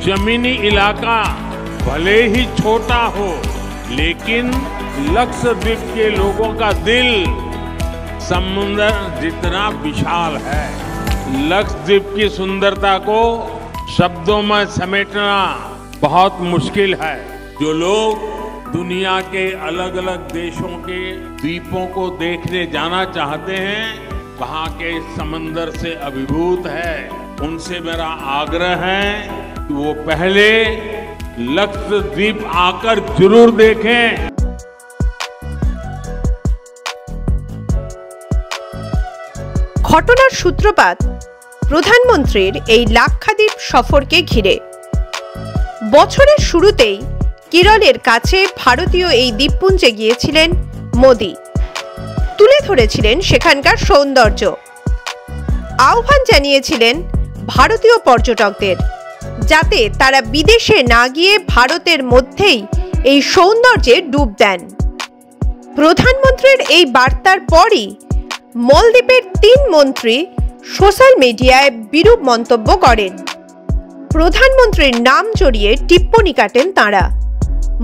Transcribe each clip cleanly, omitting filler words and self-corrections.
जमीनी इलाका भले ही छोटा हो, लेकिन लक्षद्वीप के लोगों का दिल समुद्र जितना विशाल है। लक्षद्वीप की सुंदरता को शब्दों में समेटना बहुत मुश्किल है। जो लोग दुनिया के अलग अलग देशों के द्वीपों को देखने जाना चाहते हैं, वहां के समंदर से अभिभूत है। उनसे मेरा आग्रह है कि वो पहले लक्षद्वीप आकर जरूर देखें। ঘটনার সূত্রপাত প্রধানমন্ত্রীর এই লাক্ষাদ্বীপ সফরকে ঘিরে। বছরের শুরুতেই কেরলের কাছে ভারতীয় এই দ্বীপপুঞ্জে গিয়েছিলেন মোদি। তুলে ধরেছিলেন সেখানকার সৌন্দর্য। আহ্বান জানিয়েছিলেন ভারতীয় পর্যটকদের, যাতে তারা বিদেশে না গিয়ে ভারতের মধ্যেই এই সৌন্দর্যে ডুব দেন। প্রধানমন্ত্রীর এই বার্তার পরই মালদ্বীপের 3 মন্ত্রী সোশ্যাল মিডিয়ায় বিরূপ মন্তব্য করেন। প্রধানমন্ত্রীর নাম জড়িয়ে টিপ্পনী কাটেন তাঁরা।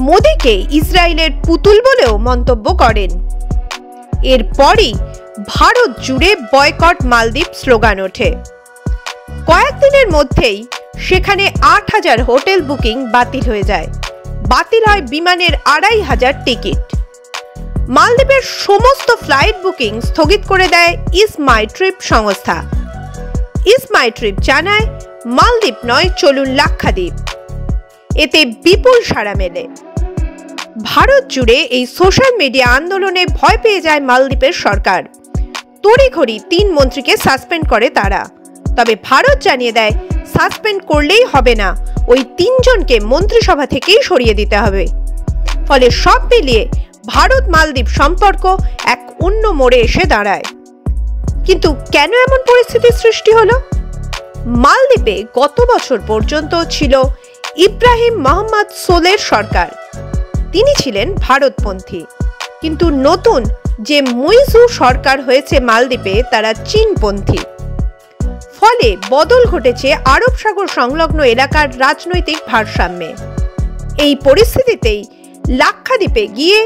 মোদিকে ইসরায়েলের পুতুল বলেও মন্তব্য করেন। এরপরই ভারত জুড়ে বয়কট মালদ্বীপ স্লোগান ওঠে। কয়েকদিনের মধ্যেই সেখানে 8000 হোটেল বুকিং বাতিল হয়ে যায়। বাতিল হয় বিমানের 2500 টিকিট। মালদ্বীপের সমস্ত ফ্লাইট বুকিং স্থগিত করে দেয় ইস মাই ট্রিপ সংস্থা। ইস মাই ট্রিপ জানায়, মালদ্বীপ নয়, চলুন লাক্ষাদ্বীপ। এতে বিপুল সাড়া মেলে। ভারত জুড়ে এই সোশ্যাল মিডিয়া আন্দোলনে ভয় পেয়ে যায় মালদ্বীপের সরকার। তড়িঘড়ি 3 মন্ত্রীকে সাসপেন্ড করে তারা। তবে ভারত জানিয়ে দেয়, সাসপেন্ড করলেই হবে না, ওই 3 জনকে মন্ত্রিসভা থেকেই সরিয়ে দিতে হবে। ফলে সব মিলিয়ে ভারত মালদ্বীপ সম্পর্ক এক অন্য মোড়ে এসে দাঁড়ায়। কিন্তু কেন এমন পরিস্থিতির সৃষ্টি হলো? মালদ্বীপে গত বছর পর্যন্ত ছিল ইব্রাহিম মোহাম্মদ সোলের সরকার। তিনি ছিলেন ভারতপন্থী। কিন্তু নতুন যে মুইজু সরকার হয়েছে মালদ্বীপে, তারা চীনপন্থী। ফলে বদল ঘটেছে আরব সাগর সংলগ্ন এলাকার রাজনৈতিক ভারসাম্যে। এই পরিস্থিতিতেই লাক্ষাদ্বীপে গিয়ে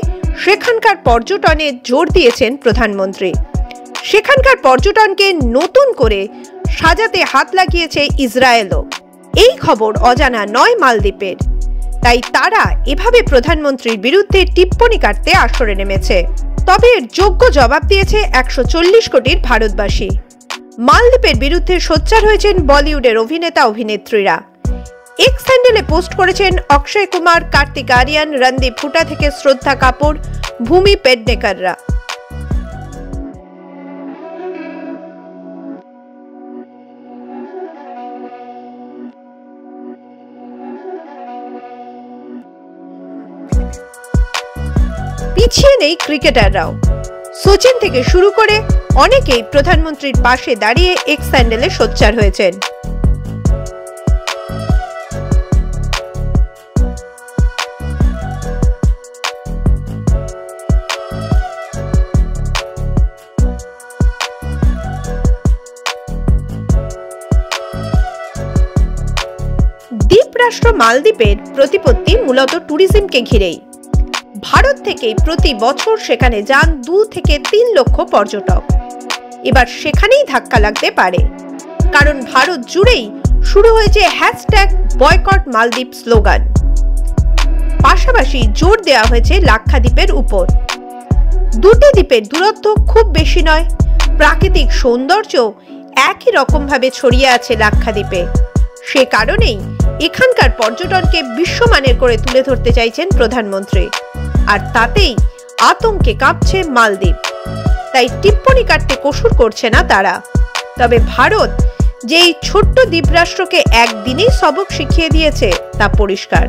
সেখানকার পর্যটনে জোর দিয়েছেন প্রধানমন্ত্রী। সেখানকার পর্যটনকে নতুন করে সাজাতে হাত লাগিয়েছে ইসরায়েলও। এই খবর অজানা নয় মালদ্বীপের। তাই তারা এভাবে প্রধানমন্ত্রীর বিরুদ্ধে টিপ্পনী কাটতে আসরে নেমেছে। তবে এর যোগ্য জবাব দিয়েছে 140 কোটির ভারতবাসী। মালদ্বীপের বিরুদ্ধে সোচ্চার হয়েছেন বলিউডের অভিনেতা অভিনেত্রীরা। এক্স হ্যান্ডেলে পোস্ট করেছেন অক্ষয় কুমার, কার্তিক আরিয়ান, রণদীপ হুডা থেকে শ্রদ্ধা কাপুর, ভূমি পেডনেকররা। পিছিয়ে নেই ক্রিকেটাররাও। সচিন থেকে শুরু করে অনেকেই প্রধানমন্ত্রীর পাশে দাঁড়িয়ে এক্স হ্যান্ডেলে সোচ্চার হয়েছেন। দ্বীপরাষ্ট্র মালদ্বীপের প্রতিপত্তি মূলত ট্যুরিজমকে ঘিরেই। ভারত থেকে প্রতি বছর সেখানে যান 2 থেকে 3 লক্ষ পর্যটক। এবার সেখানেই ধাক্কা লাগতে পারে, কারণ ভারত জুড়েই শুরু হয়েছে বয়কট মালদ্বীপ স্লোগান। পাশাপাশি জোর দেওয়া হয়েছে লাক্ষাদ্বীপের উপর। দুটি দ্বীপের দূরত্ব খুব বেশি নয়, প্রাকৃতিক সৌন্দর্য একই রকম ভাবে ছড়িয়ে আছে লাক্ষাদ্বীপে। সে কারণেই এখানকার পর্যটনকে বিশ্বমানের করে তুলে ধরতে চাইছেন প্রধানমন্ত্রী। আর তাতেই আতঙ্কে কাঁপছে মালদ্বীপ। তাই টিপ্পনী কাটতে কসুর করছে না তারা। তবে ভারত যে এই ছোট্ট দ্বীপরাষ্ট্রকে একদিনেই সবক শিখিয়ে দিয়েছে তা পরিষ্কার।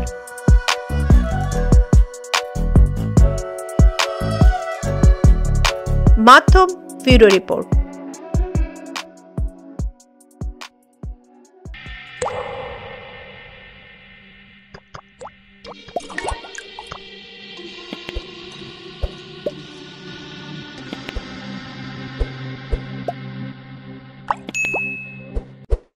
মাধ্যম ব্যুরো রিপোর্ট।